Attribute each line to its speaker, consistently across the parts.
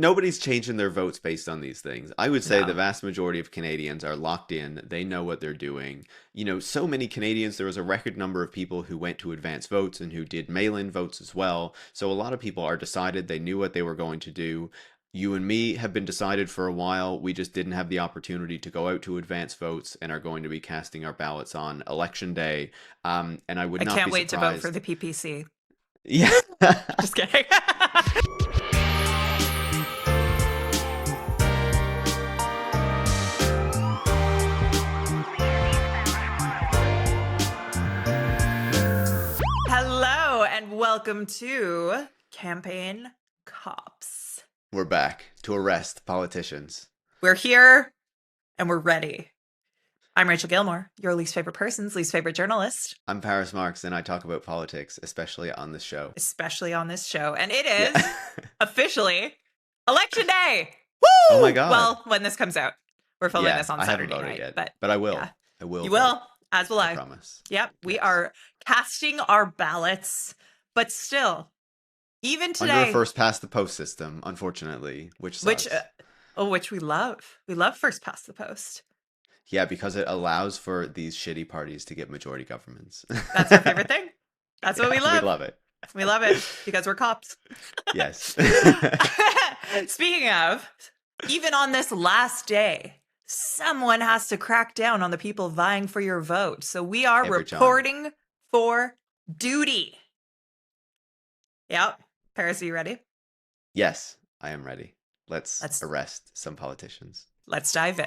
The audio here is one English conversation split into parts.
Speaker 1: nobody's changing their votes based on these things. I would say the
Speaker 2: No.
Speaker 1: vast majority of Canadians are locked in. They know what they're doing. So many Canadians, there was a record number of people who went to advance votes and who did mail-in votes as well. So a lot of people are decided. They knew what they were going to do. You and me have been decided for a while. We just didn't have the opportunity to go out to advance votes and are going to be casting our ballots on election day. And I would
Speaker 2: I
Speaker 1: not
Speaker 2: can't
Speaker 1: be
Speaker 2: wait to vote for
Speaker 1: surprised.
Speaker 2: the PPC.
Speaker 1: Yeah.
Speaker 2: Just kidding. Hello and welcome to Campaign Cops.
Speaker 1: We're back to arrest politicians.
Speaker 2: We're here and we're ready. I'm Rachel Gilmore, your least favorite person's least favorite journalist,
Speaker 1: I'm Paris Marx, and I talk about politics, especially on this show.
Speaker 2: especially on this show. And it is
Speaker 1: Yeah.
Speaker 2: officially Election Day.
Speaker 1: Oh
Speaker 2: Woo!
Speaker 1: my God.
Speaker 2: Well, when this comes out, we're filming
Speaker 1: Yeah,
Speaker 2: this on
Speaker 1: I haven't
Speaker 2: Saturday
Speaker 1: voted
Speaker 2: night,
Speaker 1: yet,
Speaker 2: but
Speaker 1: I will.
Speaker 2: yeah.
Speaker 1: I will.
Speaker 2: You
Speaker 1: vote,
Speaker 2: will, as will
Speaker 1: I
Speaker 2: I.
Speaker 1: promise.
Speaker 2: Yep, we
Speaker 1: Yes.
Speaker 2: are casting our ballots, but still, even
Speaker 1: Under a
Speaker 2: today,
Speaker 1: first past the post system, unfortunately, which sucks.
Speaker 2: which we love. We love first past the post.
Speaker 1: Yeah, because it allows for these shitty parties to get majority governments.
Speaker 2: That's our favorite thing. That's what we
Speaker 1: Yeah,
Speaker 2: love.
Speaker 1: We love it.
Speaker 2: We love it because we're cops.
Speaker 1: Yes.
Speaker 2: Speaking of, even on this last day, someone has to crack down on the people vying for your vote. So we are
Speaker 1: Every time.
Speaker 2: reporting for duty. Yep. Paris, are you ready?
Speaker 1: Yes, I am ready. Let's
Speaker 2: Let's-
Speaker 1: arrest some politicians.
Speaker 2: Let's dive in.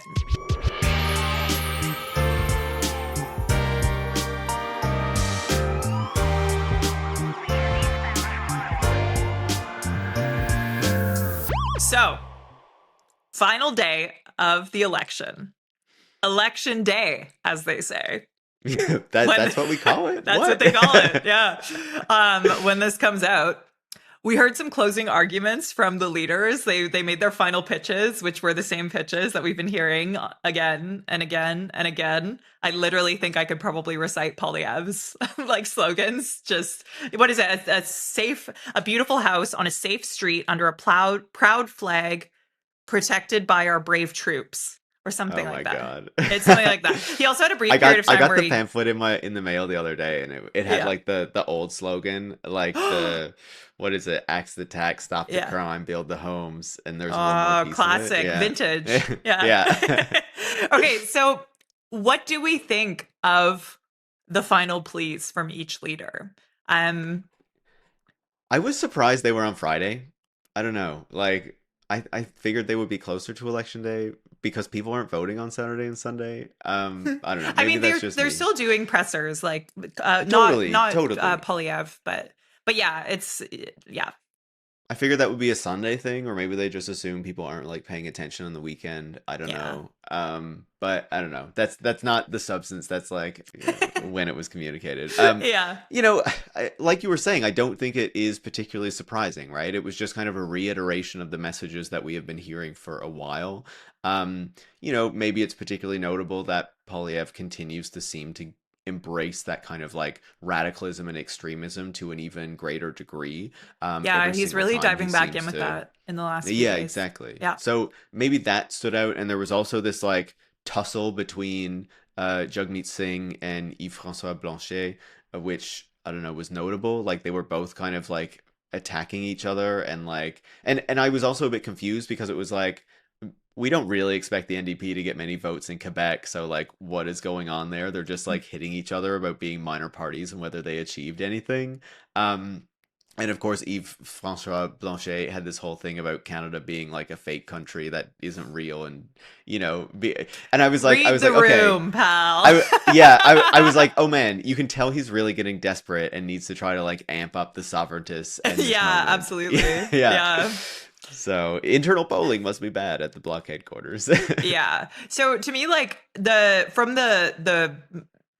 Speaker 2: So, final day of the election. Election day, as they say.
Speaker 1: That's what we call it.
Speaker 2: That's what they call it. Yeah. When this comes out, we heard some closing arguments from the leaders. They made their final pitches, which were the same pitches that we've been hearing again and again and again. I literally think I could probably recite Poilievre's like slogans. Just what is it? A beautiful house on a safe street under a proud flag, protected by our brave troops, or something
Speaker 1: Oh
Speaker 2: like
Speaker 1: my
Speaker 2: that.
Speaker 1: God.
Speaker 2: It's something like that. He also had a brief
Speaker 1: I
Speaker 2: period of
Speaker 1: got
Speaker 2: time where
Speaker 1: the
Speaker 2: he
Speaker 1: pamphlet in the mail the other day, and it had
Speaker 2: Yeah.
Speaker 1: like the old slogan, like the what is it? Axe the tax, stop the
Speaker 2: Yeah.
Speaker 1: crime, build the homes, and there's one more piece
Speaker 2: classic,
Speaker 1: of it. Yeah.
Speaker 2: vintage. Yeah.
Speaker 1: Yeah.
Speaker 2: Okay, so what do we think of the final pleas from each leader?
Speaker 1: I was surprised they were on Friday. I don't know. Like I figured they would be closer to election day because people aren't voting on Saturday and Sunday. I don't know.
Speaker 2: I
Speaker 1: Maybe
Speaker 2: mean,
Speaker 1: that's
Speaker 2: they're
Speaker 1: just me.
Speaker 2: still doing pressers, like
Speaker 1: Totally,
Speaker 2: not
Speaker 1: totally.
Speaker 2: Poilievre, but yeah, it's yeah.
Speaker 1: I figured that would be a Sunday thing, or maybe they just assume people aren't like paying attention on the weekend. I don't
Speaker 2: Yeah.
Speaker 1: know. But I don't know. That's not the substance. That's like when it was communicated.
Speaker 2: Yeah.
Speaker 1: Like you were saying, I don't think it is particularly surprising, right? It was just kind of a reiteration of the messages that we have been hearing for a while. Maybe it's particularly notable that Poilievre continues to seem to embrace that kind of like radicalism and extremism to an even greater degree.
Speaker 2: Yeah,
Speaker 1: Every
Speaker 2: he's
Speaker 1: single
Speaker 2: really
Speaker 1: time
Speaker 2: diving
Speaker 1: he
Speaker 2: back
Speaker 1: seems
Speaker 2: in with
Speaker 1: to-
Speaker 2: that in the last few
Speaker 1: Yeah,
Speaker 2: days.
Speaker 1: exactly.
Speaker 2: Yeah.
Speaker 1: So maybe that stood out, and there was also this like tussle between Jagmeet Singh and Yves-François Blanchet, which I don't know was notable. Like they were both kind of like attacking each other, and like and I was also a bit confused because it was like we don't really expect the NDP to get many votes in Quebec, so like what is going on there? They're just like hitting each other about being minor parties and whether they achieved anything. And of course, Yves-François Blanchet had this whole thing about Canada being like a fake country that isn't real, and and I was like,
Speaker 2: Read the
Speaker 1: okay,
Speaker 2: room, pal.
Speaker 1: I was like, oh man, you can tell he's really getting desperate and needs to try to like amp up the sovereigntists. in this
Speaker 2: Yeah,
Speaker 1: moment.
Speaker 2: absolutely.
Speaker 1: Yeah.
Speaker 2: Yeah.
Speaker 1: So internal polling must be bad at the bloc headquarters.
Speaker 2: Yeah. So to me, like from the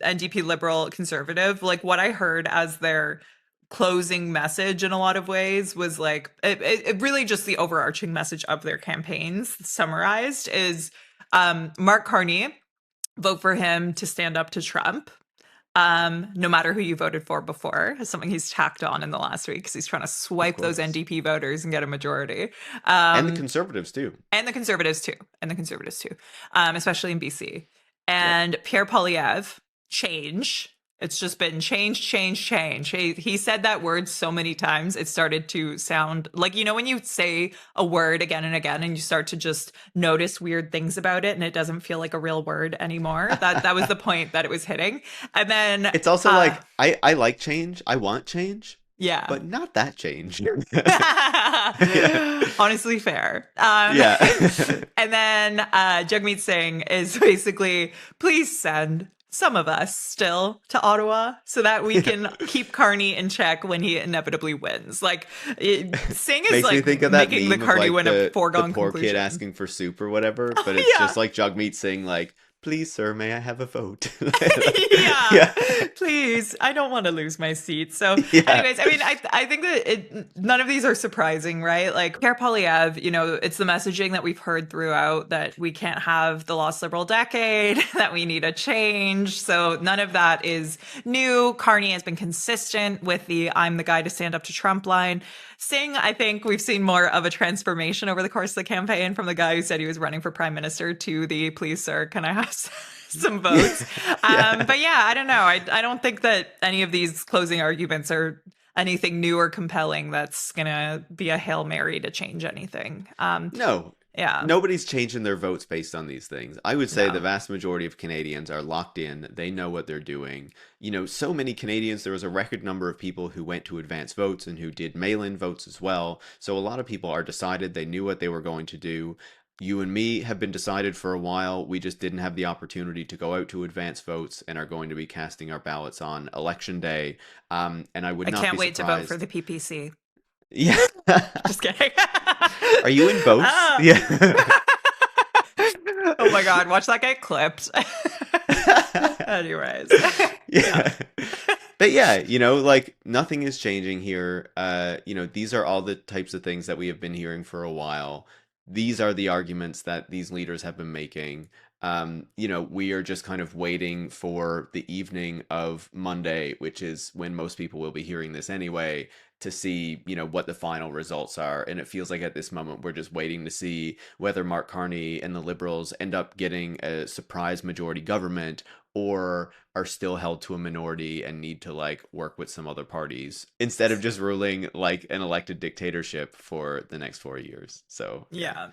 Speaker 2: NDP Liberal Conservative, like what I heard as their closing message in a lot of ways was like it really just the overarching message of their campaigns summarized is Mark Carney, vote for him to stand up to Trump. no matter who you voted for before, is something he's tacked on in the last week because he's trying to
Speaker 1: Of
Speaker 2: swipe those
Speaker 1: course.
Speaker 2: NDP voters and get a majority.
Speaker 1: And the
Speaker 2: Um,
Speaker 1: conservatives too.
Speaker 2: and the conservatives too, especially in BC.
Speaker 1: Yep.
Speaker 2: And Pierre Poilievre, change. It's just been change, change, change. He said that word so many times, it started to sound like, when you say a word again and again and you start to just notice weird things about it and it doesn't feel like a real word anymore. That was the point that it was hitting. And then,
Speaker 1: It's also like I like change. I want change,
Speaker 2: yeah.
Speaker 1: but not that change. Yeah.
Speaker 2: Honestly, fair.
Speaker 1: Yeah.
Speaker 2: And then Jagmeet Singh is basically, please send some of us still to Ottawa so that we
Speaker 1: Yeah.
Speaker 2: can keep Carney in check when he inevitably wins. Like, Singh is
Speaker 1: Makes me
Speaker 2: like
Speaker 1: think of that
Speaker 2: making the
Speaker 1: meme of
Speaker 2: Carney
Speaker 1: like
Speaker 2: win a
Speaker 1: the
Speaker 2: foregone
Speaker 1: poor kid
Speaker 2: conclusion.
Speaker 1: asking for soup or whatever, but it's
Speaker 2: Yeah.
Speaker 1: just like Jagmeet Singh like, "Please, sir, may I have a vote?"
Speaker 2: Yeah,
Speaker 1: Yeah.
Speaker 2: please. I don't want to lose my seat. So,
Speaker 1: Yeah.
Speaker 2: anyways, I mean, I think that none of these are surprising, right? Like Pierre Poilievre, it's the messaging that we've heard throughout that we can't have the lost liberal decade, that we need a change. So none of that is new. Carney has been consistent with the "I'm the guy to stand up to Trump" line. Singh, I think we've seen more of a transformation over the course of the campaign from the guy who said he was running for prime minister to the "please, sir, can I have some
Speaker 1: Yeah.
Speaker 2: votes?"
Speaker 1: Yeah.
Speaker 2: But yeah, I don't know. I don't think that any of these closing arguments are anything new or compelling that's gonna be a Hail Mary to change anything.
Speaker 1: No,
Speaker 2: Yeah,
Speaker 1: nobody's changing their votes based on these things. I would say the
Speaker 2: no.
Speaker 1: vast majority of Canadians are locked in. They know what they're doing. So many Canadians, there was a record number of people who went to advance votes and who did mail in votes as well. So a lot of people are decided. They knew what they were going to do. You and me have been decided for a while. We just didn't have the opportunity to go out to advance votes and are going to be casting our ballots on election day. And I would
Speaker 2: I
Speaker 1: not
Speaker 2: can't
Speaker 1: be
Speaker 2: wait to vote for
Speaker 1: surprised.
Speaker 2: the PPC.
Speaker 1: Yeah.
Speaker 2: Just kidding.
Speaker 1: Are you in both?
Speaker 2: Ah.
Speaker 1: Yeah.
Speaker 2: Oh my god, watch that get clipped. Anyways. Yeah.
Speaker 1: Yeah. But yeah, like nothing is changing here. These are all the types of things that we have been hearing for a while. These are the arguments that these leaders have been making. We are just kind of waiting for the evening of Monday, which is when most people will be hearing this anyway, to see, what the final results are. And it feels like at this moment we're just waiting to see whether Mark Carney and the Liberals end up getting a surprise majority government or are still held to a minority and need to like work with some other parties instead of just ruling like an elected dictatorship for the next 4 years. So yeah.
Speaker 2: Yeah.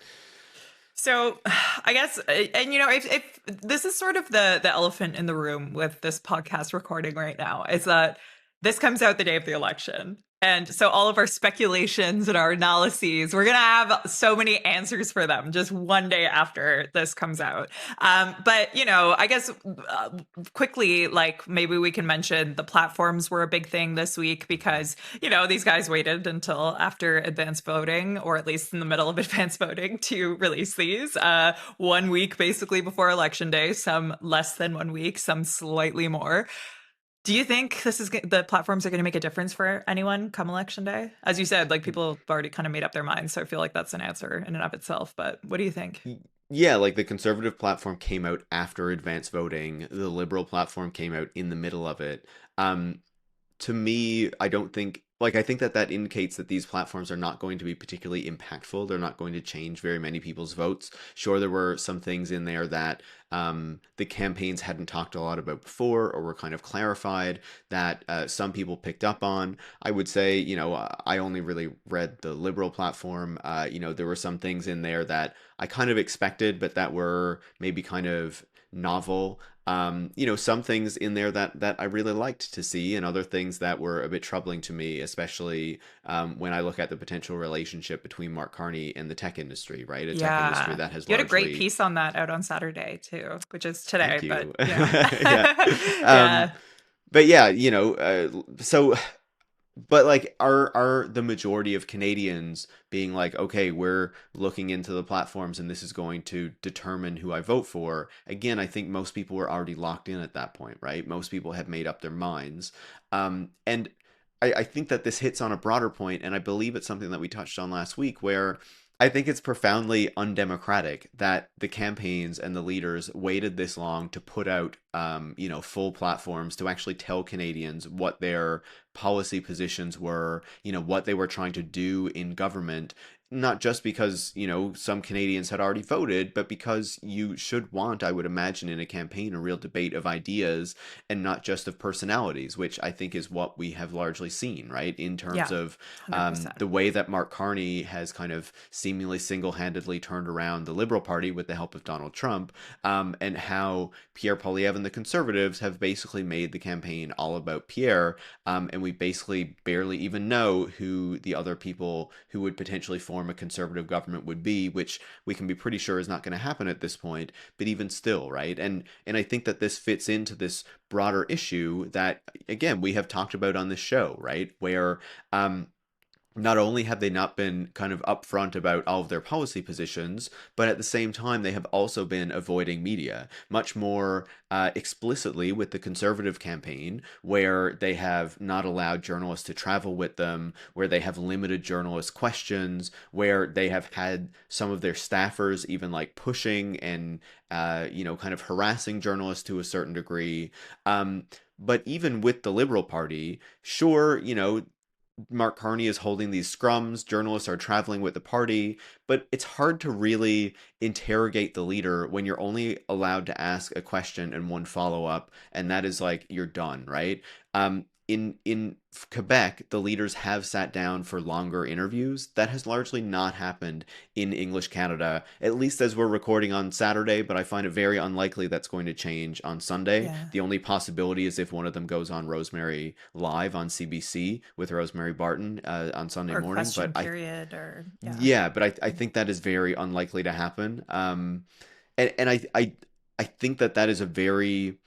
Speaker 2: So I guess, and if this is sort of the elephant in the room with this podcast recording right now, is that this comes out the day of the election. And so all of our speculations and our analyses, we're going to have so many answers for them just one day after this comes out. But, I guess quickly, like maybe we can mention the platforms were a big thing this week because, these guys waited until after advanced voting, or at least in the middle of advanced voting, to release these 1 week basically before election day, some less than 1 week, some slightly more. Do you think the platforms are going to make a difference for anyone come election day? As you said, like people have already kind of made up their minds, so I feel like that's an answer in and of itself. But what do you think?
Speaker 1: Yeah, like the conservative platform came out after advanced voting. The liberal platform came out in the middle of it. Um, to me, I don't think like I think that that indicates that these platforms are not going to be particularly impactful. They're not going to change very many people's votes. Sure, there were some things in there that the campaigns hadn't talked a lot about before, or were kind of clarified that some people picked up on. I would say, I only really read the liberal platform. There were some things in there that I kind of expected, but that were maybe kind of novel. Some things in there that I really liked to see, and other things that were a bit troubling to me, especially when I look at the potential relationship between Mark Carney and the tech industry, right? A tech industry
Speaker 2: Yeah.
Speaker 1: that has
Speaker 2: You had a great
Speaker 1: largely,
Speaker 2: piece on that out on Saturday too, which is today,
Speaker 1: thank
Speaker 2: but
Speaker 1: you.
Speaker 2: yeah.
Speaker 1: Yeah. Um,
Speaker 2: Yeah.
Speaker 1: but yeah, so but like are the majority of Canadians being like, okay, we're looking into the platforms and this is going to determine who I vote for. Again, I think most people were already locked in at that point, right? Most people had made up their minds. And I think that this hits on a broader point, and I believe it's something that we touched on last week, where I think it's profoundly undemocratic that the campaigns and the leaders waited this long to put out, full platforms to actually tell Canadians what their policy positions were, what they were trying to do in government. Not just because, some Canadians had already voted, but because you should want, I would imagine, in a campaign, a real debate of ideas and not just of personalities, which I think is what we have largely seen, right? In terms
Speaker 2: Yeah,
Speaker 1: of
Speaker 2: 100%.
Speaker 1: the way that Mark Carney has kind of seemingly single-handedly turned around the Liberal Party with the help of Donald Trump, and how Pierre Poilievre and the Conservatives have basically made the campaign all about Pierre, and we basically barely even know who the other people who would potentially form a conservative government would be, which we can be pretty sure is not going to happen at this point. But even still, right? And I think that this fits into this broader issue that again we have talked about on this show, right? Where not only have they not been kind of upfront about all of their policy positions, but at the same time, they have also been avoiding media much more explicitly with the conservative campaign, where they have not allowed journalists to travel with them, where they have limited journalist questions, where they have had some of their staffers even like pushing and, kind of harassing journalists to a certain degree. But even with the Liberal Party, sure, Mark Carney is holding these scrums, journalists are traveling with the party, but it's hard to really interrogate the leader when you're only allowed to ask a question and one follow up, and that is like you're done, right? In Quebec, the leaders have sat down for longer interviews. That has largely not happened in English Canada, at least as we're recording on Saturday, but I find it very unlikely that's going to change on Sunday.
Speaker 2: Yeah.
Speaker 1: The only possibility is if one of them goes on Rosemary Live on CBC with Rosemary Barton on Sunday
Speaker 2: Or
Speaker 1: morning. But
Speaker 2: question period, or yeah.
Speaker 1: yeah, but I think that is very unlikely to happen. And I think that that is a very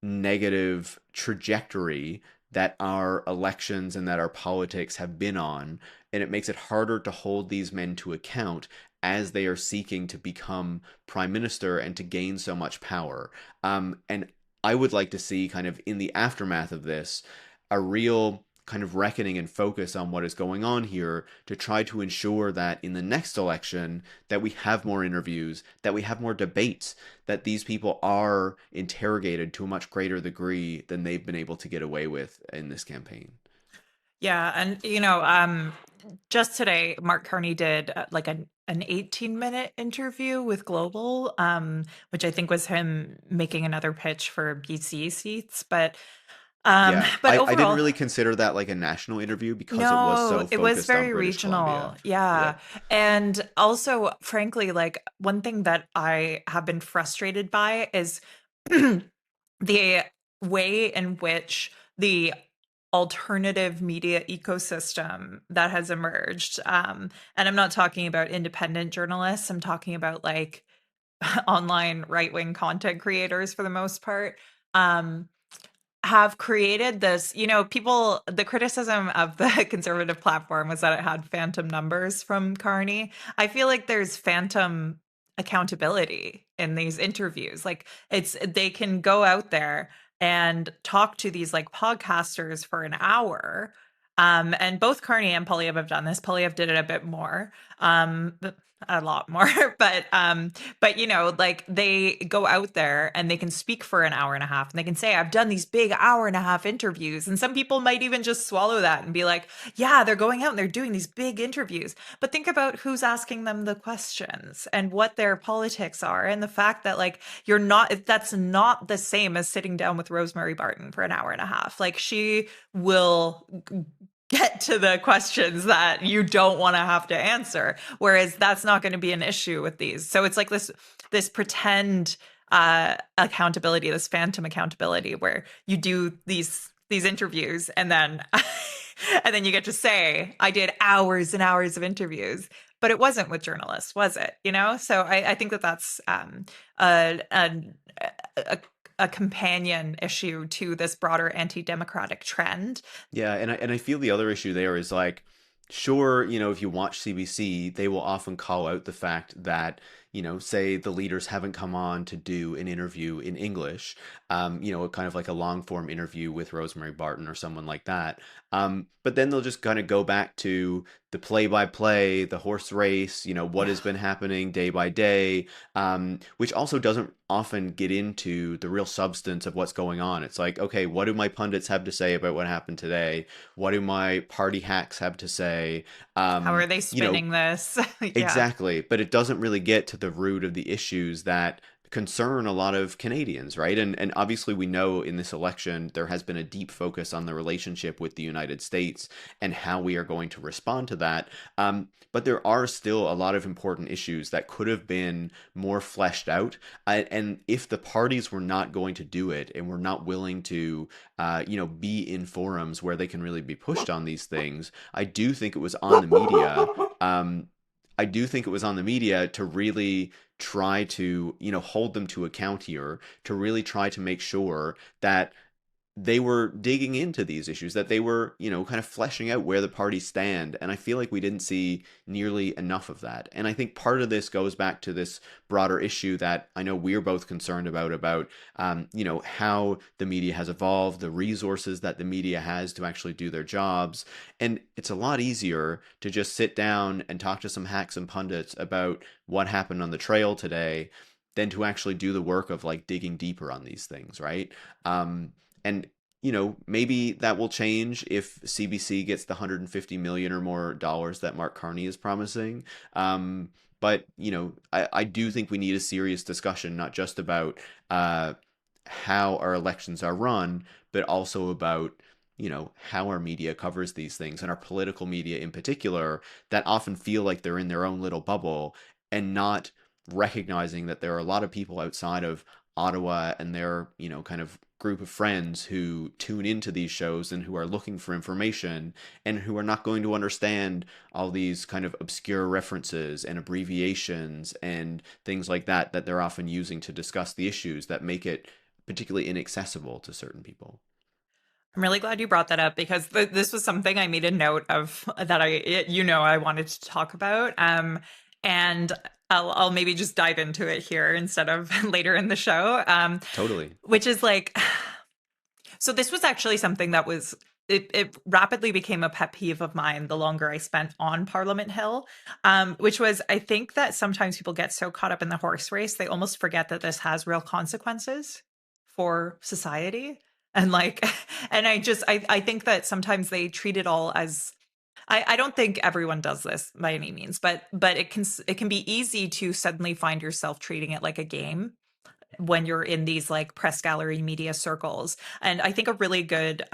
Speaker 1: negative trajectory that our elections and that our politics have been on, and it makes it harder to hold these men to account as they are seeking to become prime minister and to gain so much power. And I would like to see, kind of in the aftermath of this, a real kind of reckoning and focus on what is going on here to try to ensure that in the next election that we have more interviews, that we have more debates, that these people are interrogated to a much greater degree than they've been able to get away with in this campaign.
Speaker 2: Yeah, and just today, Mark Carney did like an 18-minute interview with Global, which I think was him making another pitch for BC seats.
Speaker 1: Yeah,
Speaker 2: But
Speaker 1: I didn't
Speaker 2: overall,
Speaker 1: really consider that like a national interview because it was
Speaker 2: no,
Speaker 1: so
Speaker 2: it was
Speaker 1: focused on
Speaker 2: very
Speaker 1: British Columbia.
Speaker 2: regional.
Speaker 1: Yeah.
Speaker 2: Yeah. And also, frankly, like one thing that I have been frustrated by is the way in which the alternative media ecosystem that has emerged. And I'm not talking about independent journalists, I'm talking about like online right wing content creators for the most part. Um, have created this, people, the criticism of the conservative platform was that it had phantom numbers from Carney. I feel like there's phantom accountability in these interviews. Like they can go out there and talk to these like podcasters for an hour. And both Carney and Polyev have done this. Polyev did it a bit more. But a lot more. But like they go out there and they can speak for an hour and a half and they can say, I've done these big hour and a half interviews. And some people might even just swallow that and be like, yeah, they're going out and they're doing these big interviews. But think about who's asking them the questions and what their politics are. And the fact that like that's not the same as sitting down with Rosemary Barton for an hour and a half. Like she will get to the questions that you don't want to have to answer, whereas that's not going to be an issue with these. So it's like this pretend accountability, this phantom accountability, where you do these interviews and then and then you get to say, I did hours and hours of interviews, but it wasn't with journalists, was it? So I think that that's a, a a companion issue to this broader anti-democratic trend.
Speaker 1: Yeah, and I feel the other issue there is like, sure, if you watch CBC, they will often call out the fact that, say the leaders haven't come on to do an interview in English, kind of like a long form interview with Rosemary Barton or someone like that. But then they'll just kind of go back to the play by play, the horse race, what
Speaker 2: Yeah.
Speaker 1: has been happening day by day, which also doesn't often get into the real substance of what's going on. It's like, okay, what do my pundits have to say about what happened today? What do my party hacks have to say?
Speaker 2: How are
Speaker 1: Um,
Speaker 2: they
Speaker 1: you know,
Speaker 2: spinning this? Yeah.
Speaker 1: Exactly, but it doesn't really get to the root of the issues that concern a lot of Canadians, right? And obviously we know in this election there has been a deep focus on the relationship with the United States and how we are going to respond to that. But there are still a lot of important issues that could have been more fleshed out. And if the parties were not going to do it and were not willing to, be in forums where they can really be pushed on these things, I do think it was on the media. I do think it was on the media to really try to, hold them to account here, to really try to make sure that they were digging into these issues, that they were, kind of fleshing out where the parties stand. And I feel like we didn't see nearly enough of that. And I think part of this goes back to this broader issue that I know we're both concerned about, how the media has evolved, the resources that the media has to actually do their jobs. And it's a lot easier to just sit down and talk to some hacks and pundits about what happened on the trail today than to actually do the work of like digging deeper on these things, right? And maybe that will change if CBC gets the 150 million or more dollars that Mark Carney is promising. But I do think we need a serious discussion, not just about how our elections are run, but also about how our media covers these things, and our political media in particular, that often feel like they're in their own little bubble and not recognizing that there are a lot of people outside of Ottawa and their, kind of group of friends who tune into these shows and who are looking for information and who are not going to understand all these kind of obscure references and abbreviations and things like that that they're often using to discuss the issues that make it particularly inaccessible to certain people.
Speaker 2: I'm really glad you brought that up because this was something I made a note of that I wanted to talk about. And I'll maybe just dive into it here instead of later in the show.
Speaker 1: Totally.
Speaker 2: Which is like, so this was actually something that it rapidly became a pet peeve of mine the longer I spent on Parliament Hill, which was I think that sometimes people get so caught up in the horse race, they almost forget that this has real consequences for society. And like, and I think that sometimes they treat it all as, I don't think everyone does this by any means, but it can be easy to suddenly find yourself treating it like a game when you're in these like press gallery media circles. And I think a really good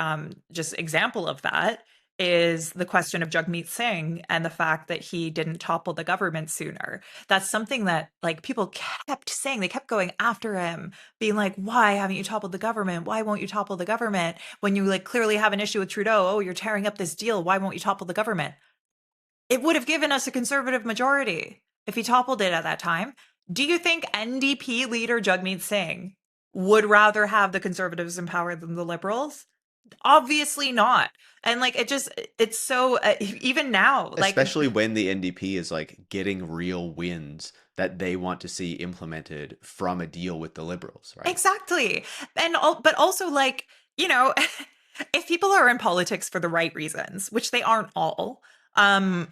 Speaker 2: just example of that is the question of Jagmeet Singh and the fact that he didn't topple the government sooner. That's something that like people kept saying. They kept going after him, being like, why haven't you toppled the government? Why won't you topple the government? When you like clearly have an issue with Trudeau, oh, you're tearing up this deal. Why won't you topple the government? It would have given us a conservative majority if he toppled it at that time. Do you think NDP leader Jagmeet Singh would rather have the conservatives in power than the liberals? Obviously not. And like it's so even now, like
Speaker 1: Especially when the NDP is like getting real wins that they want to see implemented from a deal with the Liberals, right?
Speaker 2: exactly. But also like, you know, if people are in politics for the right reasons, which they aren't all, um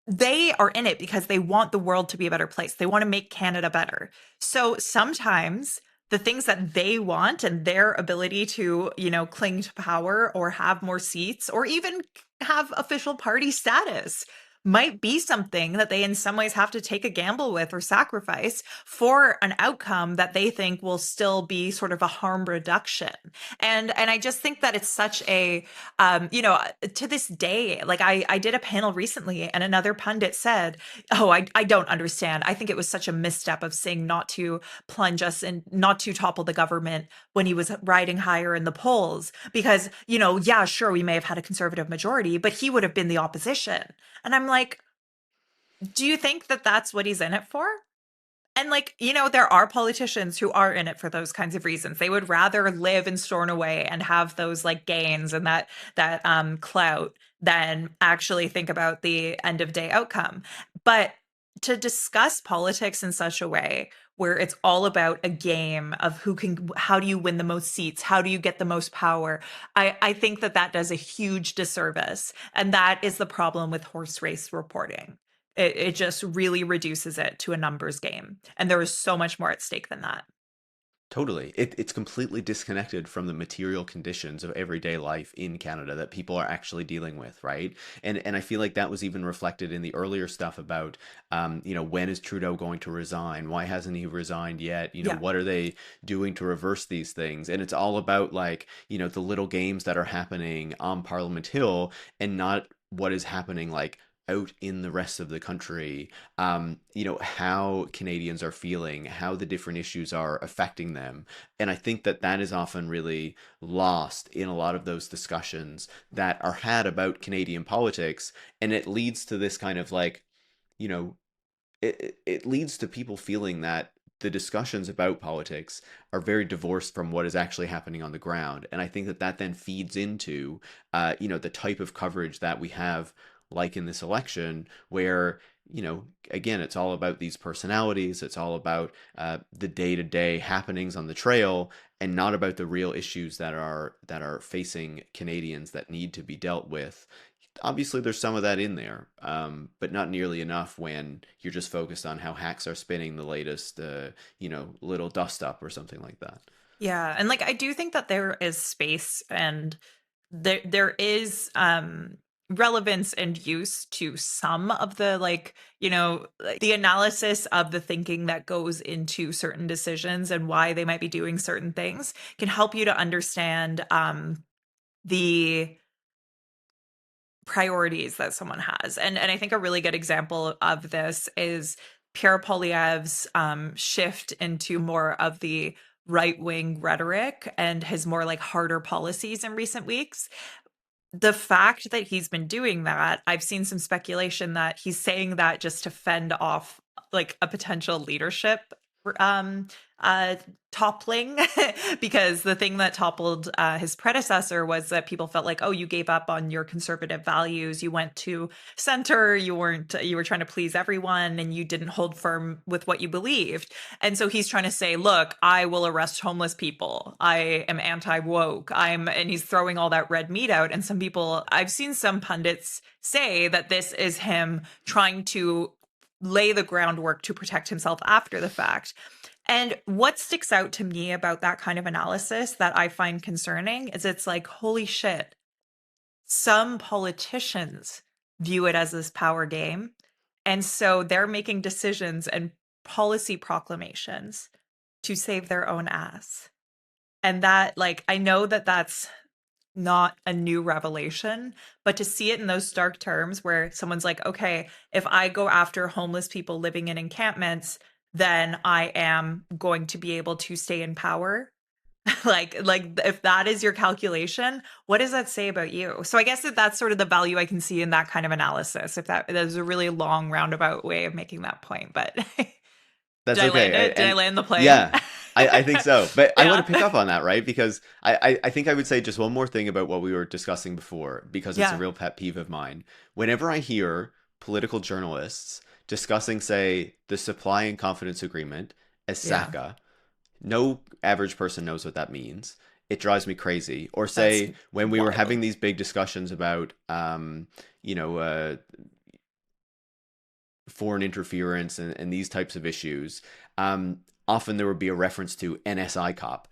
Speaker 2: they are in it because they want the world to be a better place. They want to make Canada better. So sometimes the things that they want and their ability to, cling to power or have more seats or even have official party status might be something that they in some ways have to take a gamble with or sacrifice for an outcome that they think will still be sort of a harm reduction. And I just think that it's such a to this day, like I did a panel recently and another pundit said, oh, I don't understand. I think it was such a misstep of saying not to plunge us and not to topple the government when he was riding higher in the polls because, yeah, sure, we may have had a conservative majority, but he would have been the opposition. And I'm like, do you think that that's what he's in it for? And like, there are politicians who are in it for those kinds of reasons. They would rather live in Stornoway and have those like gains and that clout than actually think about the end of day outcome. But to discuss politics in such a way where it's all about a game of how do you win the most seats? How do you get the most power? I think that that does a huge disservice. And that is the problem with horse race reporting. It just really reduces it to a numbers game. And there is so much more at stake than that.
Speaker 1: Totally. It's completely disconnected from the material conditions of everyday life in Canada that people are actually dealing with, right? And I feel like that was even reflected in the earlier stuff about, when is Trudeau going to resign? Why hasn't he resigned yet?
Speaker 2: Yeah.
Speaker 1: What are they doing to reverse these things? And it's all about like, the little games that are happening on Parliament Hill and not what is happening like out in the rest of the country, how Canadians are feeling, how the different issues are affecting them. And I think that that is often really lost in a lot of those discussions that are had about Canadian politics. And it leads to this kind of like, you know, it leads to people feeling that the discussions about politics are very divorced from what is actually happening on the ground. And I think that that then feeds into, the type of coverage that we have, like in this election, where, again, it's all about these personalities. It's all about the day-to-day happenings on the trail, and not about the real issues that are facing Canadians that need to be dealt with. Obviously there's some of that in there, but not nearly enough when you're just focused on how hacks are spinning the latest, little dust up or something like that.
Speaker 2: Yeah. And like I do think that there is space and there is relevance and use to some of the like the analysis of the thinking that goes into certain decisions and why they might be doing certain things can help you to understand the priorities that someone has. And I think a really good example of this is Pierre Poilievre's shift into more of the right wing rhetoric and his more like harder policies in recent weeks. The fact that he's been doing that, I've seen some speculation that he's saying that just to fend off like a potential leadership um uh toppling because the thing that toppled his predecessor was that people felt like, oh, you gave up on your conservative values, you went to center, you were trying to please everyone and you didn't hold firm with what you believed. And so he's trying to say, look, I will arrest homeless people, I am anti-woke, and he's throwing all that red meat out. And some people, I've seen some pundits say that this is him trying to lay the groundwork to protect himself after the fact. And what sticks out to me about that kind of analysis that I find concerning is it's like, holy shit, some politicians view it as this power game. And so they're making decisions and policy proclamations to save their own ass. And that, like, I know that that's not a new revelation, but to see it in those stark terms where someone's like, okay, if I go after homeless people living in encampments, then I am going to be able to stay in power. like if that is your calculation, what does that say about you? So I guess that that's sort of the value I can see in that kind of analysis. If that is a really long roundabout way of making that point, but did
Speaker 1: That's
Speaker 2: I land
Speaker 1: okay.
Speaker 2: it? Did I
Speaker 1: And
Speaker 2: land the plane?
Speaker 1: yeah, I think so. But I want
Speaker 2: Yeah.
Speaker 1: to pick up on that, right? Because I think I would say just one more thing about what we were discussing before, because it's a
Speaker 2: Yeah.
Speaker 1: real pet peeve of mine. Whenever I hear political journalists discussing, say, the supply and confidence agreement as
Speaker 2: Yeah.
Speaker 1: SACA, no average person knows what that means. It drives me crazy. Or
Speaker 2: That's
Speaker 1: say, when we were having
Speaker 2: wild.
Speaker 1: these big discussions about, you know, uh, foreign interference and these types of issues, often there would be a reference to NSI cop,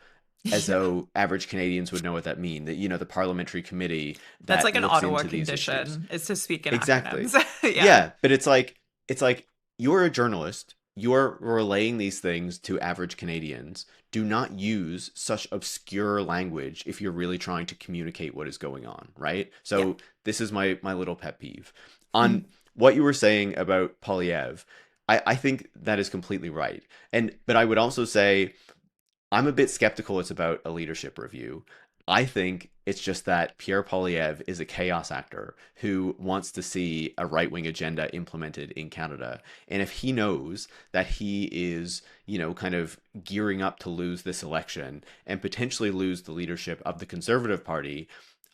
Speaker 1: as
Speaker 2: Yeah.
Speaker 1: though average Canadians would know what that means. That the parliamentary committee
Speaker 2: That's
Speaker 1: that
Speaker 2: like an
Speaker 1: looks
Speaker 2: Ottawa
Speaker 1: into these issues.
Speaker 2: condition is to speak in
Speaker 1: Exactly.
Speaker 2: acronyms. Yeah.
Speaker 1: Yeah, but it's like you're a journalist. You're relaying these things to average Canadians. Do not use such obscure language if you're really trying to communicate what is going on, right?
Speaker 2: Yeah.
Speaker 1: So this is my little pet peeve. On what you were saying about Polyev, I think that is completely right. But I would also say I'm a bit skeptical it's about a leadership review. I think it's just that Pierre Poilievre is a chaos actor who wants to see a right wing agenda implemented in Canada. And if he knows that he is, kind of gearing up to lose this election and potentially lose the leadership of the Conservative Party,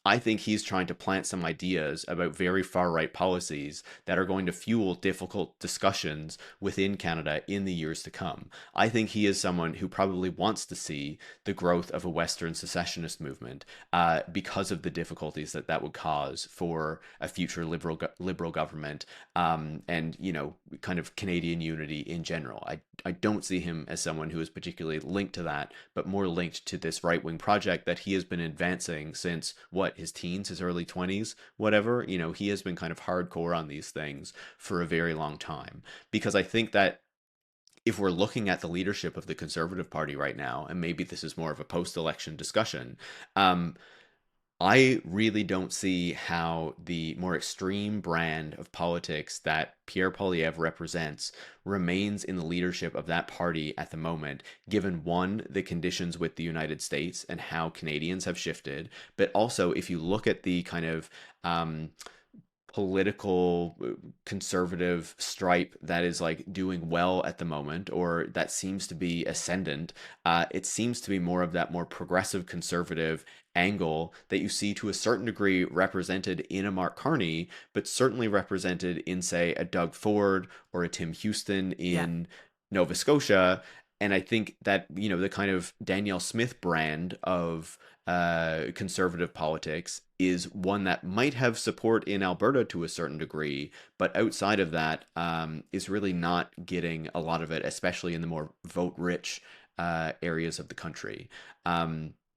Speaker 1: I think he's trying to plant some ideas about very far right policies that are going to fuel difficult discussions within Canada in the years to come. I think he is someone who probably wants to see the growth of a Western secessionist movement because of the difficulties that that would cause for a future liberal government and kind of Canadian unity in general. I don't see him as someone who is particularly linked to that, but more linked to this right wing project that he has been advancing since what, his teens, his early 20s, whatever. He has been kind of hardcore on these things for a very long time. Because I think that if we're looking at the leadership of the Conservative Party right now, and maybe this is more of a post election discussion, I really don't see how the more extreme brand of politics that Pierre Poilievre represents remains in the leadership of that party at the moment, given one, the conditions with the United States and how Canadians have shifted, but also if you look at the kind of political conservative stripe that is like doing well at the moment or that seems to be ascendant, it seems to be more of that more progressive conservative angle that you see to a certain degree represented in a Mark Carney, but certainly represented in, say, a Doug Ford or a Tim Houston
Speaker 2: Yeah.
Speaker 1: in Nova Scotia. And I think that, the kind of Danielle Smith brand of conservative politics is one that might have support in Alberta to a certain degree, but outside of that, is really not getting a lot of it, especially in the more vote rich areas of the country.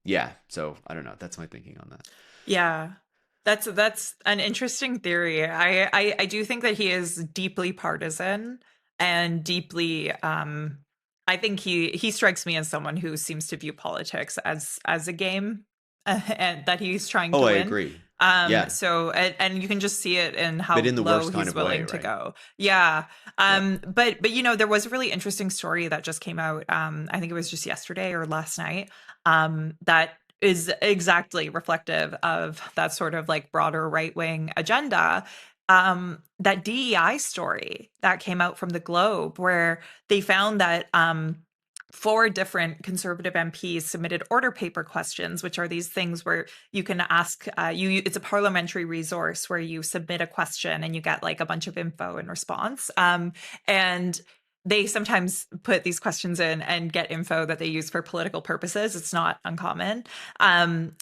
Speaker 1: Yeah, so I don't know. That's my thinking on that.
Speaker 2: Yeah. That's an interesting theory. I do think that he is deeply partisan and deeply I think he strikes me as someone who seems to view politics as a game and that he's trying
Speaker 1: Oh,
Speaker 2: to
Speaker 1: I
Speaker 2: win.
Speaker 1: agree. Yeah,
Speaker 2: So and you can just see it in
Speaker 1: but
Speaker 2: how
Speaker 1: in the
Speaker 2: low
Speaker 1: worst kind
Speaker 2: he's
Speaker 1: of way,
Speaker 2: willing to
Speaker 1: right?
Speaker 2: go. Yeah.
Speaker 1: Yeah.
Speaker 2: But there was a really interesting story that just came out. I think it was just yesterday or last night. That is exactly reflective of that sort of like broader right wing agenda. That DEI story that came out from the Globe, where they found that four different conservative MPs submitted order paper questions, which are these things where you can ask it's a parliamentary resource where you submit a question and you get like a bunch of info in response. And they sometimes put these questions in and get info that they use for political purposes. It's not uncommon. Um,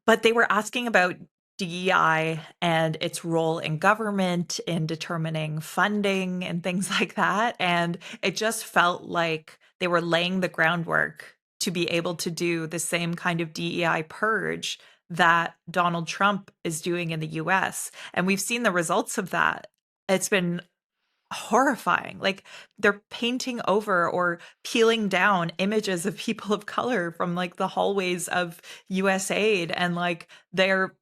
Speaker 2: but they were asking about DEI and its role in government in determining funding and things like that. And it just felt like they were laying the groundwork to be able to do the same kind of DEI purge that Donald Trump is doing in the US. And we've seen the results of that. It's been horrifying. Like they're painting over or peeling down images of people of color from like the hallways of USAID and like they're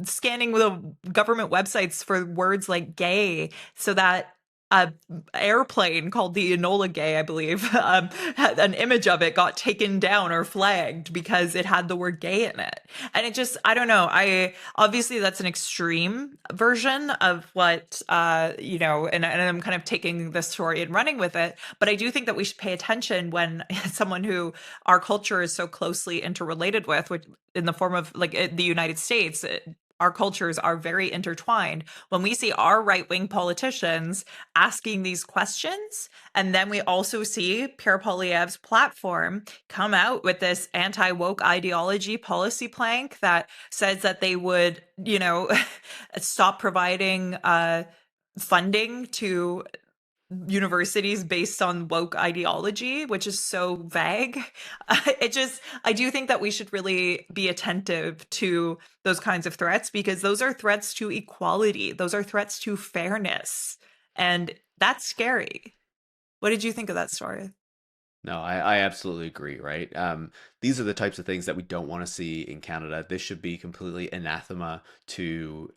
Speaker 2: scanning the government websites for words like gay so that a airplane called the Enola Gay, I believe, had an image of it got taken down or flagged because it had the word gay in it. And it just, I don't know. I obviously that's an extreme version of what, and I'm kind of taking this story and running with it. But I do think that we should pay attention when someone who our culture is so closely interrelated with, which in the form of like the United States, our cultures are very intertwined. When we see our right wing politicians asking these questions, and then we also see Pierre Poilievre's platform come out with this anti woke ideology policy plank that says that they would, stop providing funding to universities based on woke ideology, which is so vague. I do think that we should really be attentive to those kinds of threats because those are threats to equality. Those are threats to fairness. And that's scary. What did you think of that story?
Speaker 1: No, I absolutely agree, right? These are the types of things that we don't want to see in Canada. This should be completely anathema to,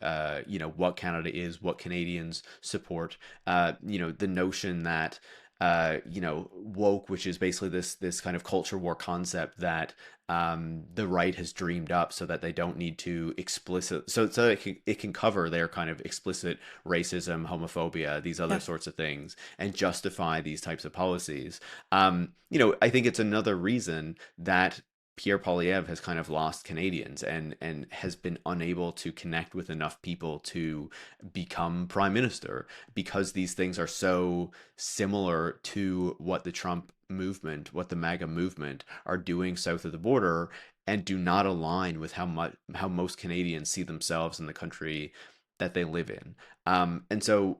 Speaker 1: what Canada is, what Canadians support. The notion that, woke, which is basically this kind of culture war concept that the right has dreamed up so that they don't need to so it can cover their kind of explicit racism, homophobia, these other
Speaker 2: Yeah.
Speaker 1: sorts of things, and justify these types of policies. I think it's another reason that Pierre Poilievre has kind of lost Canadians and has been unable to connect with enough people to become prime minister because these things are so similar to what the Trump movement, what the MAGA movement are doing south of the border, and do not align with how most Canadians see themselves in the country that they live in. And so,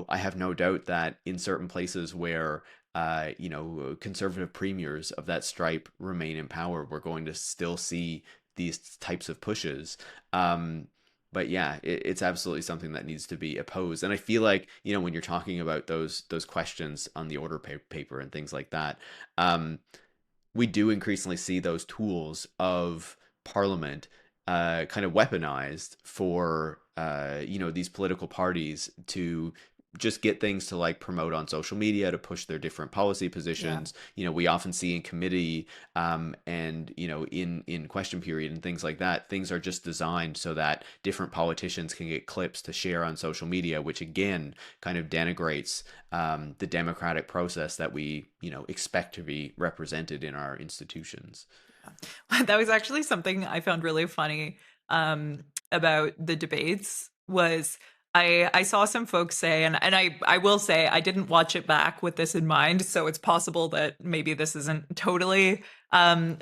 Speaker 1: I have no doubt that in certain places where conservative premiers of that stripe remain in power, we're going to still see these types of pushes. But yeah, it's absolutely something that needs to be opposed. And I feel like, when you're talking about those questions on the order paper and things like that, we do increasingly see those tools of parliament kind of weaponized for these political parties to just get things to like promote on social media to push their different policy
Speaker 2: Yeah.
Speaker 1: positions. We often see in committee and in question period and things like that, things are just designed so that different politicians can get clips to share on social media, which again kind of denigrates the democratic process that we expect to be represented in our institutions.
Speaker 2: That was actually something I found really funny about the debates was I saw some folks say, and I will say I didn't watch it back with this in mind, so it's possible that maybe this isn't totally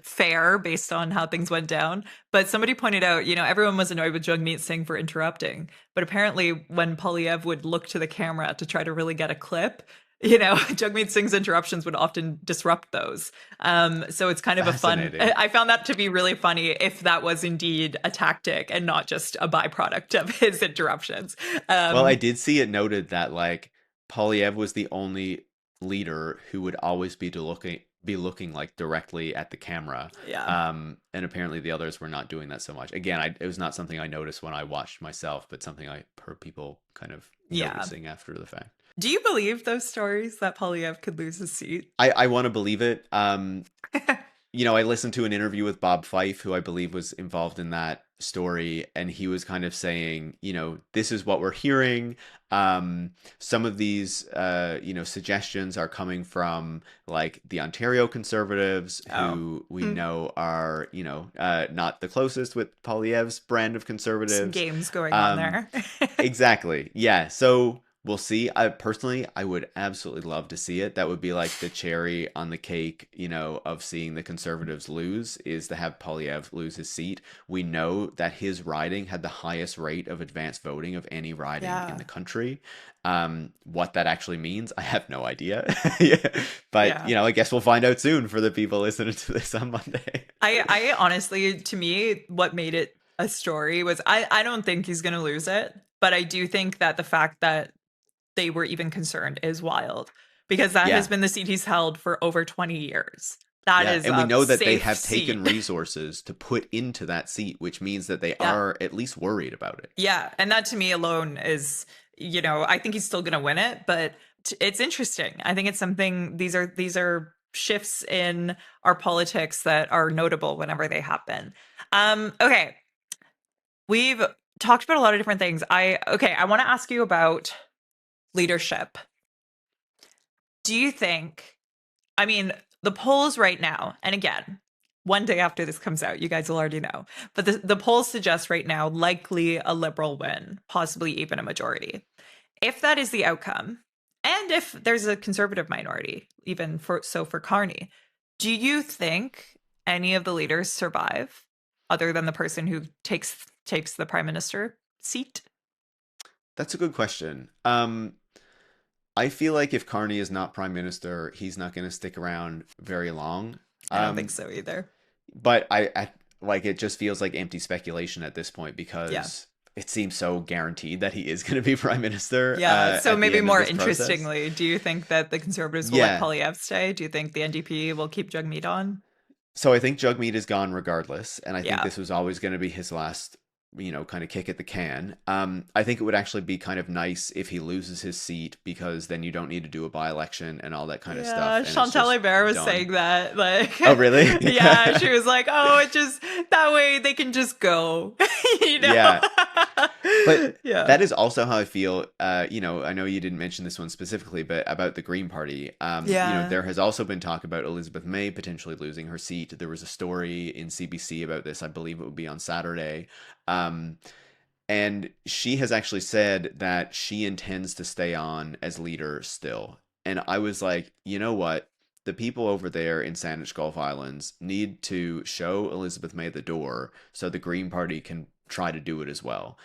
Speaker 2: fair based on how things went down. But somebody pointed out, everyone was annoyed with Jagmeet Singh for interrupting, but apparently when Polyev would look to the camera to try to really get a clip, Jagmeet Singh's interruptions would often disrupt those. So it's kind of a fun.
Speaker 1: Fascinating.
Speaker 2: I found that to be really funny if that was indeed a tactic and not just a byproduct of his interruptions.
Speaker 1: Well, I
Speaker 2: Um,
Speaker 1: did see it noted that like Polyev was the only leader who would always be looking like directly at the camera.
Speaker 2: yeah,
Speaker 1: And apparently the others were not doing that so much. Again, it was not something I noticed when I watched myself, but something I heard people kind of
Speaker 2: yeah.
Speaker 1: noticing after the fact.
Speaker 2: Do you believe those stories that Polyev could lose his seat?
Speaker 1: I want to believe it. I listened to an interview with Bob Fife, who I believe was involved in that story, and he was kind of saying, this is what we're hearing. Some of these, suggestions are coming from like the Ontario Conservatives,
Speaker 2: Oh,
Speaker 1: who we
Speaker 2: hmm.
Speaker 1: know are, not the closest with Poilievre's brand of
Speaker 2: Some
Speaker 1: conservatives.
Speaker 2: games going on
Speaker 1: Um,
Speaker 2: there.
Speaker 1: Exactly. Yeah. So we'll see. I would absolutely love to see it. That would be like the cherry on the cake, of seeing the conservatives lose, is to have Polyev lose his seat. We know that his riding had the highest rate of advanced voting of any riding in
Speaker 2: Yeah,
Speaker 1: the country. What that actually means, I have no idea. Yeah. But,
Speaker 2: yeah.
Speaker 1: I guess we'll find out soon for the people listening to this on Monday.
Speaker 2: I honestly, to me, what made it a story was I don't think he's going to lose it, but I do think that the fact that they were even concerned is wild because that has
Speaker 1: Yeah.
Speaker 2: been the seat he's held for over 20 years. That
Speaker 1: Yeah,
Speaker 2: is
Speaker 1: and we
Speaker 2: a
Speaker 1: know that they
Speaker 2: safe
Speaker 1: have
Speaker 2: seat.
Speaker 1: taken resources to put into that seat, which means that they
Speaker 2: Yeah.
Speaker 1: are at least worried about it.
Speaker 2: Yeah. And that to me alone is, I think he's still going to win it, but it's interesting. I think it's something, these are shifts in our politics that are notable whenever they happen. Okay. We've talked about a lot of different things. I want to ask you about leadership. Do you think, I mean, the polls right now, and again, one day after this comes out, you guys will already know, but the polls suggest right now likely a liberal win, possibly even a majority. If that is the outcome, and if there's a conservative minority, even for Carney, do you think any of the leaders survive other than the person who takes the prime minister seat?
Speaker 1: That's a good question. I feel like if Carney is not prime minister, he's not going to stick around very long.
Speaker 2: I don't think
Speaker 1: Um,
Speaker 2: so either.
Speaker 1: but I like it just feels like empty speculation at this point
Speaker 2: Yeah.
Speaker 1: because it seems so guaranteed that he is going to be prime minister
Speaker 2: Yeah. So
Speaker 1: at the
Speaker 2: maybe
Speaker 1: end of
Speaker 2: more
Speaker 1: this process.
Speaker 2: interestingly, do you think that the conservatives will let
Speaker 1: Yeah.
Speaker 2: Polyev stay? Do you think the NDP will keep Jagmeet on?
Speaker 1: So I think Jugmeat is gone regardless, and I think
Speaker 2: Yeah.
Speaker 1: this was always going to be his last, kind of kick at the can. I think it would actually be kind of nice if he loses his seat because then you don't need to do a by-election and all that kind of stuff,
Speaker 2: Yeah,
Speaker 1: and it's
Speaker 2: Chantal
Speaker 1: just
Speaker 2: Hébert was
Speaker 1: done.
Speaker 2: saying that. Like,
Speaker 1: Oh, really?
Speaker 2: yeah, she was like, oh, it just, that way they can just go, you know?
Speaker 1: Yeah. But
Speaker 2: Yeah.
Speaker 1: that is also how I feel. I know you didn't mention this one specifically, but about the Green Party.
Speaker 2: Yeah.
Speaker 1: There has also been talk about Elizabeth May potentially losing her seat. There was a story in CBC about this. I believe it would be on Saturday. Um, and she has actually said that she intends to stay on as leader still. And I was like, you know what? The people over there in Sandwich Gulf Islands need to show Elizabeth May the door so the Green Party can try to do it as well.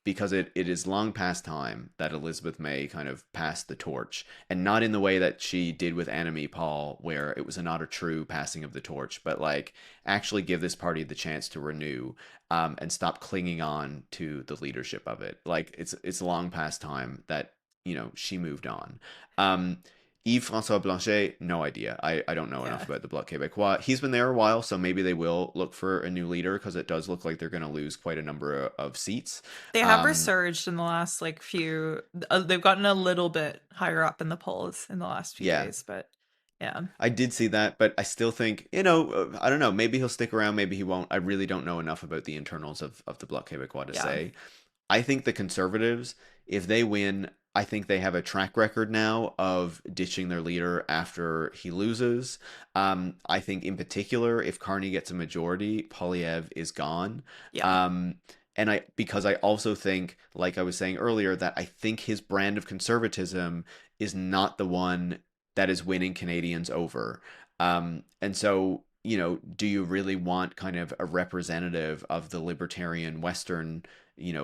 Speaker 1: Because it is long past time that Elizabeth May kind of passed the torch, and not in the way that she did with Annemie Paul, where it was not a true passing of the torch, but like actually give this party the chance to renew, and stop clinging on to the leadership of it. Like it's long past time that she moved on. Um, Yves Francois Blanchet, no idea. I don't know enough
Speaker 2: Yeah.
Speaker 1: about the Bloc Québécois. He's been there a while, so maybe they will look for a new leader because it does look like they're going to lose quite a number of seats.
Speaker 2: They have
Speaker 1: Um,
Speaker 2: resurged in the last like few they've gotten a little bit higher up in the polls in the last few
Speaker 1: yeah,
Speaker 2: days, but yeah.
Speaker 1: I did see that, but I still think, I don't know. Maybe he'll stick around, maybe he won't. I really don't know enough about the internals of the Bloc Québécois to
Speaker 2: Yeah.
Speaker 1: say. I think the Conservatives, if they win, I think they have a track record now of ditching their leader after he loses. I think, in particular, if Carney gets a majority, Polyev is gone.
Speaker 2: Yeah.
Speaker 1: Um, and because I also think, like I was saying earlier, that I think his brand of conservatism is not the one that is winning Canadians over. And so, do you really want kind of a representative of the libertarian Western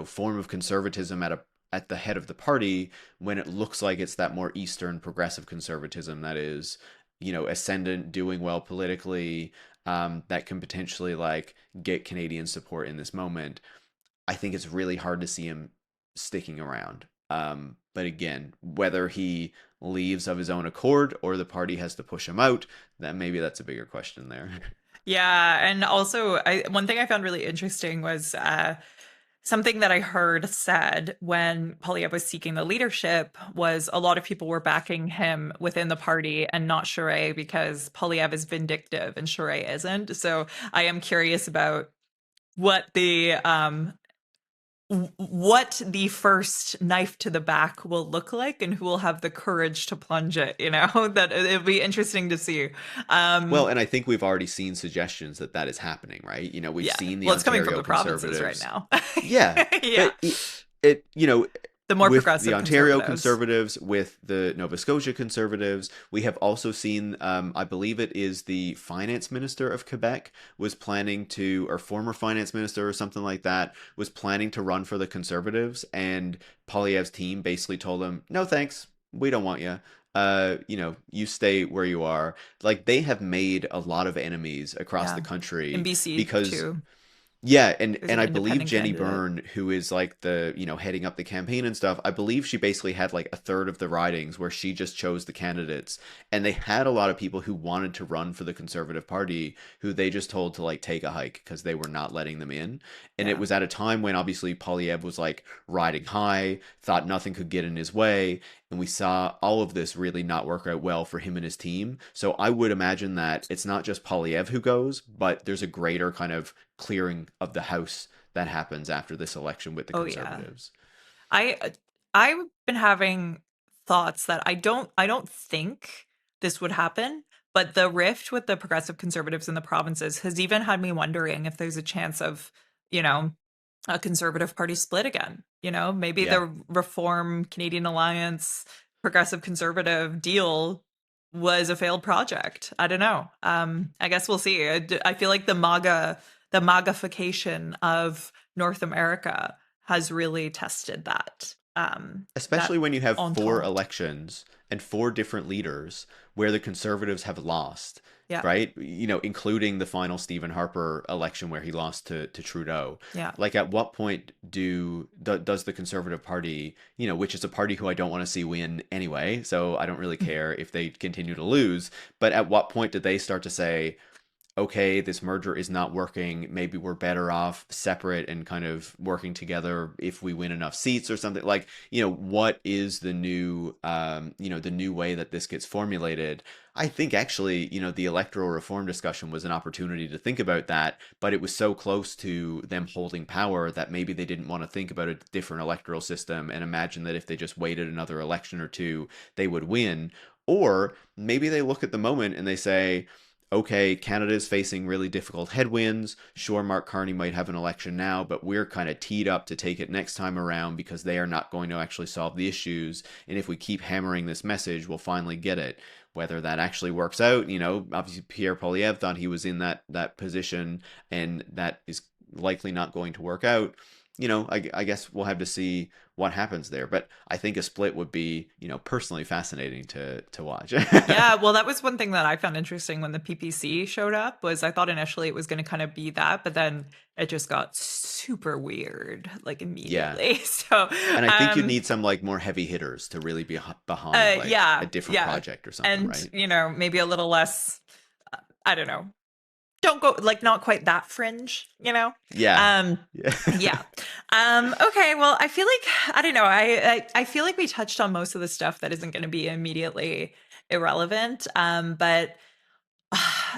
Speaker 1: form of conservatism at the head of the party when it looks like it's that more Eastern progressive conservatism that is, ascendant, doing well politically, that can potentially like get Canadian support in this moment. I think it's really hard to see him sticking around. But again, whether he leaves of his own accord or the party has to push him out, then maybe that's a bigger question there.
Speaker 2: Yeah, and also one thing I found really interesting was something that I heard said when Polyev was seeking the leadership was a lot of people were backing him within the party and not Charest because Polyev is vindictive and Charest isn't. So I am curious about what the first knife to the back will look like and who will have the courage to plunge it, that it'll be interesting to see.
Speaker 1: Well,
Speaker 2: um
Speaker 1: and I think we've already seen suggestions that that is happening, right? We've
Speaker 2: yeah,
Speaker 1: seen the
Speaker 2: well, it's coming from
Speaker 1: Ontario
Speaker 2: the provinces right
Speaker 1: Conservatives.
Speaker 2: now.
Speaker 1: Yeah,
Speaker 2: Yeah,
Speaker 1: but it
Speaker 2: the more
Speaker 1: with the
Speaker 2: progressive
Speaker 1: Ontario
Speaker 2: conservatives.
Speaker 1: Conservatives, with the Nova Scotia Conservatives, we have also seen, I believe it is the finance minister of Quebec was planning to, or former finance minister or something like that, was planning to run for the Conservatives, and Poilievre's team basically told him, no thanks, we don't want you. You stay where you are. Like they have made a lot of enemies across the
Speaker 2: Yeah, in
Speaker 1: country
Speaker 2: BC
Speaker 1: because
Speaker 2: too,
Speaker 1: yeah, and
Speaker 2: there's
Speaker 1: and
Speaker 2: an
Speaker 1: I believe
Speaker 2: independent
Speaker 1: Jenny
Speaker 2: candidate.
Speaker 1: Byrne, who is like the, heading up the campaign and stuff, I believe she basically had like a third of the ridings where she just chose the candidates. And they had a lot of people who wanted to run for the Conservative Party who they just told to like take a hike because they were not letting them in. And it
Speaker 2: Yeah.
Speaker 1: was at a time when obviously Polyev was like riding high, thought nothing could get in his way, and we saw all of this really not work out well for him and his team. So I would imagine that it's not just Polyev who goes, but there's a greater kind of clearing of the house that happens after this election with the
Speaker 2: Oh yeah.
Speaker 1: Conservatives.
Speaker 2: I I've been having thoughts that I don't think this would happen, but the rift with the progressive conservatives in the provinces has even had me wondering if there's a chance of, you know, a conservative party split again. Maybe
Speaker 1: Yeah.
Speaker 2: the Reform Canadian Alliance progressive conservative deal was a failed project. I don't know. I guess we'll see. I feel like the MAGAification of North America has really tested that
Speaker 1: Especially when you have four
Speaker 2: entente.
Speaker 1: elections and four different leaders where the Conservatives have lost,
Speaker 2: Yeah,
Speaker 1: right? Including the final Stephen Harper election where he lost to Trudeau.
Speaker 2: yeah.
Speaker 1: Like, at what point does the Conservative Party, which is a party who I don't want to see win anyway, so I don't really care if they continue to lose, but at what point did they start to say, okay, this merger is not working. Maybe we're better off separate and kind of working together if we win enough seats or something. Like, what is the new, the new way that this gets formulated? I think actually, the electoral reform discussion was an opportunity to think about that, but it was so close to them holding power that maybe they didn't want to think about a different electoral system and imagine that if they just waited another election or two, they would win. Or maybe they look at the moment and they say, okay, Canada is facing really difficult headwinds. Sure, Mark Carney might have an election now, but we're kind of teed up to take it next time around because they are not going to actually solve the issues. And if we keep hammering this message, we'll finally get it. Whether that actually works out, obviously Pierre Poilievre thought he was in that position, and that is likely not going to work out. I guess we'll have to see what happens there. But I think a split would be, personally fascinating to watch.
Speaker 2: Yeah, well, that was one thing that I found interesting when the PPC showed up was I thought initially it was going to kind of be that, but then it just got super weird like
Speaker 1: Yeah.
Speaker 2: immediately. So,
Speaker 1: And I think you
Speaker 2: um,
Speaker 1: need some like more heavy hitters to really be behind like a
Speaker 2: yeah,
Speaker 1: different
Speaker 2: yeah,
Speaker 1: project or something,
Speaker 2: and
Speaker 1: right?
Speaker 2: maybe a little less. I don't know. Don't go like not quite that fringe, you know.
Speaker 1: Yeah.
Speaker 2: Um,
Speaker 1: Yeah.
Speaker 2: yeah. Okay. Well, I feel like I don't know. I feel like we touched on most of the stuff that isn't going to be immediately irrelevant. But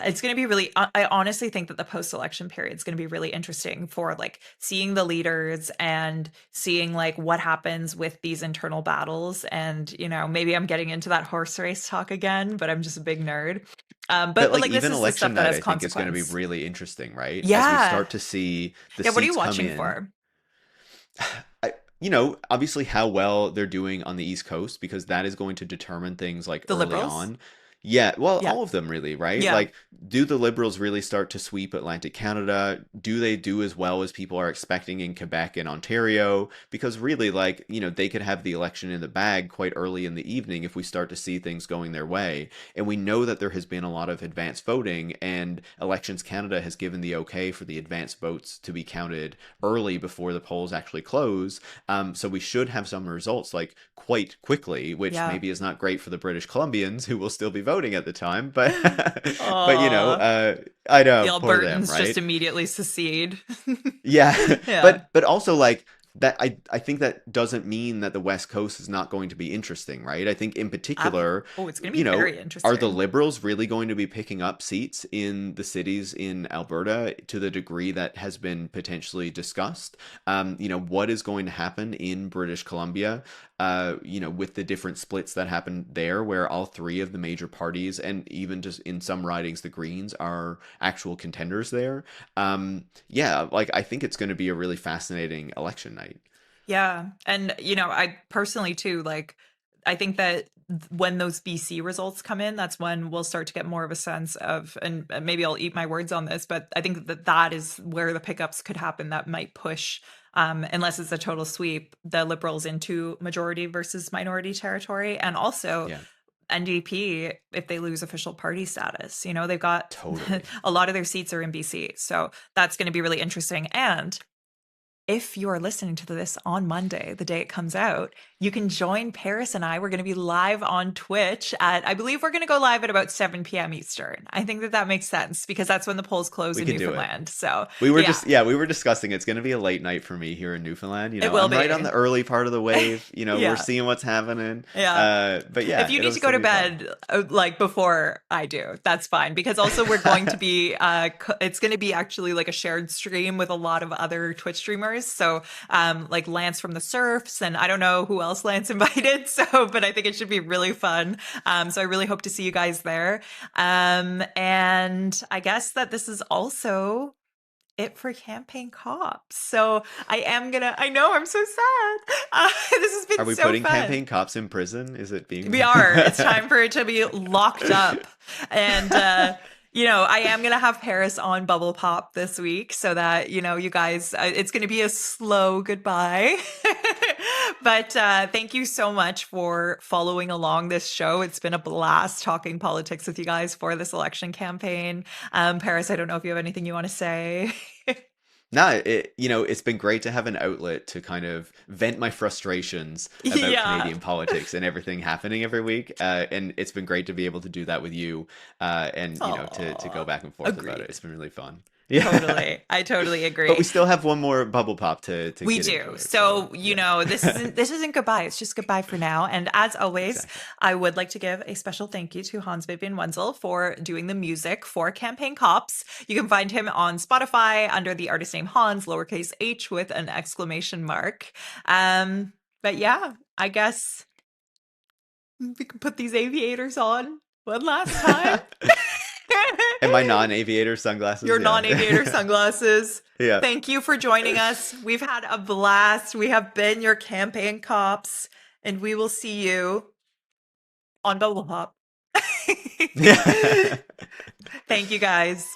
Speaker 2: it's going to be really, I honestly think that the post-election period is going to be really interesting for like seeing the leaders and seeing like what happens with these internal battles. And, maybe I'm getting into that horse race talk again, but I'm just a big nerd.
Speaker 1: But
Speaker 2: But
Speaker 1: like
Speaker 2: like this
Speaker 1: even
Speaker 2: is the
Speaker 1: election
Speaker 2: stuff that
Speaker 1: night,
Speaker 2: has
Speaker 1: I think is going to be
Speaker 2: consequence.
Speaker 1: really interesting, right? As we
Speaker 2: Yeah.
Speaker 1: start to see the
Speaker 2: Yeah. What are you
Speaker 1: seats come
Speaker 2: watching
Speaker 1: in.
Speaker 2: for?
Speaker 1: Obviously how well they're doing on the East Coast because that is going to determine things like
Speaker 2: The
Speaker 1: early
Speaker 2: liberals?
Speaker 1: on. Yeah, well,
Speaker 2: Yeah.
Speaker 1: all of them really, right?
Speaker 2: Yeah.
Speaker 1: Like, do the Liberals really start to sweep Atlantic Canada? Do they do as well as people are expecting in Quebec and Ontario? Because really, like, they could have the election in the bag quite early in the evening if we start to see things going their way. And we know that there has been a lot of advanced voting, and Elections Canada has given the okay for the advanced votes to be counted early before the polls actually close. So we should have some results like quite quickly, which
Speaker 2: Yeah.
Speaker 1: maybe is not great for the British Columbians who will still be voting at the time, but but
Speaker 2: Oh,
Speaker 1: I
Speaker 2: the
Speaker 1: know, poor them,
Speaker 2: Albertans just
Speaker 1: right?
Speaker 2: immediately secede.
Speaker 1: Yeah,
Speaker 2: Yeah.
Speaker 1: but also like that I think that doesn't mean that the West Coast is not going to be interesting, right? I think in particular,
Speaker 2: Oh, it's going to be very
Speaker 1: are the
Speaker 2: interesting.
Speaker 1: Liberals really going to be picking up seats in the cities in Alberta to the degree that has been potentially discussed? What is going to happen in British Columbia? With the different splits that happen there, where all three of the major parties and even just in some ridings, the Greens are actual contenders there. Yeah, like I think it's going to be a really fascinating election night.
Speaker 2: Yeah. And, I personally too, like, I think that when those BC results come in, that's when we'll start to get more of a sense of, and maybe I'll eat my words on this, but I think that that is where the pickups could happen that might push, unless it's a total sweep, the Liberals into majority versus minority territory. And also,
Speaker 1: Yeah,
Speaker 2: NDP, if they lose official party status, they've got
Speaker 1: totally.
Speaker 2: a lot of their seats are in BC. So that's going to be really interesting. And if you are listening to this on Monday, the day it comes out, you can join Paris and I. We're going to be live on Twitch I believe we're going to go live at about 7 p.m. Eastern. I think that makes sense because that's when the polls close
Speaker 1: We
Speaker 2: in
Speaker 1: can do it.
Speaker 2: Newfoundland. So,
Speaker 1: We were
Speaker 2: yeah,
Speaker 1: just yeah, we were discussing it's going to be a late night for me here in Newfoundland.
Speaker 2: it will
Speaker 1: I'm right on
Speaker 2: be.
Speaker 1: the early part of the wave. We're
Speaker 2: Yeah.
Speaker 1: seeing what's happening.
Speaker 2: Yeah.
Speaker 1: But
Speaker 2: If
Speaker 1: yeah,
Speaker 2: you need
Speaker 1: it'll
Speaker 2: to go
Speaker 1: still
Speaker 2: to
Speaker 1: be fun.
Speaker 2: bed like before I do, that's fine because also we're going to be it's going to be actually like a shared stream with a lot of other Twitch streamers. So like Lance from the Surfs and I don't know who else Lance invited. So but I think it should be really fun. So I really hope to see you guys there. And I guess that this is also it for campaign cops. So I know I'm so sad. This has
Speaker 1: Are
Speaker 2: been
Speaker 1: we
Speaker 2: so
Speaker 1: putting
Speaker 2: fun.
Speaker 1: campaign cops in prison? Is it being
Speaker 2: We are. It's time for it to be locked up. And, I am going to have Paris on Bubble Pop this week so that, you guys, it's going to be a slow goodbye. But thank you so much for following along this show. It's been a blast talking politics with you guys for this election campaign. Paris, I don't know if you have anything you want to say.
Speaker 1: No, it's been great to have an outlet to kind of vent my frustrations about
Speaker 2: Yeah.
Speaker 1: Canadian politics and everything happening every week. And it's been great to be able to do that with you, and to go
Speaker 2: Oh,
Speaker 1: back and forth about it.
Speaker 2: agreed.
Speaker 1: It's been really fun. Yeah.
Speaker 2: Totally. I totally
Speaker 1: But we
Speaker 2: agree.
Speaker 1: still have one more bubble pop to
Speaker 2: We
Speaker 1: get into
Speaker 2: do.
Speaker 1: it. So
Speaker 2: So,
Speaker 1: yeah,
Speaker 2: this isn't goodbye. It's just goodbye for now. And as always,
Speaker 1: exactly.
Speaker 2: I would like to give a special thank you to Hans Vivian Wenzel for doing the music for Campaign Cops. You can find him on Spotify under the artist name Hans, lowercase h with an exclamation mark. But yeah, I guess we can put these aviators on one last time.
Speaker 1: And my non-aviator sunglasses,
Speaker 2: Your
Speaker 1: yeah.
Speaker 2: non-aviator sunglasses.
Speaker 1: Yeah.
Speaker 2: Thank you for joining us. We've had a blast. We have been your campaign cops, and we will see you on Bubble Pop.
Speaker 1: Yeah.
Speaker 2: Thank you guys.